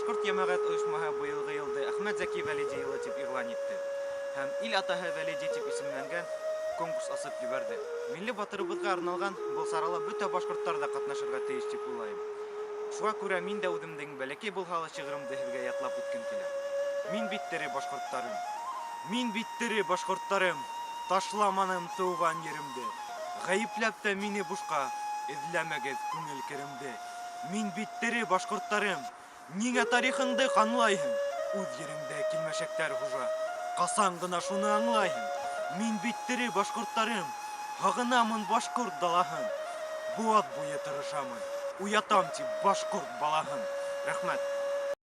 башкорт җәмәгать оешмаһы быелгы елды Әхмәт Зәки Вәлиди елы дип игълан итте һәм ил атаһы Вәлиди дип исемләнгән конкурс асып җибәрде. Милли батырыбызга арналган был сарала бөтә башкортлар да катнашырга тиеш дип уйлыйм. Шуңа күрә мин дә үземнең бәләкәй булһа ла шигыремде һеҙгә ятлап үткәм килә. Мин бит тере башкортларым. Мин бит тере башкортларым. Ташламаным тыуган еремде. Гаепләп тә мине бушка эҙләмәгеҙ күңел керемде. Мин бит тере башкортларым. Ниңә тарихыңды ҡанлайһың? Үҙ ереңдә килмәшәктәр хужа. Ҡасан ғына шуны аңлайһың? Мин бит тере башкортларым. Һағынамын башкорт далаһын. Быуат буйы тырышамын. Уятам тип башкорт балаһын. Рәхмәт.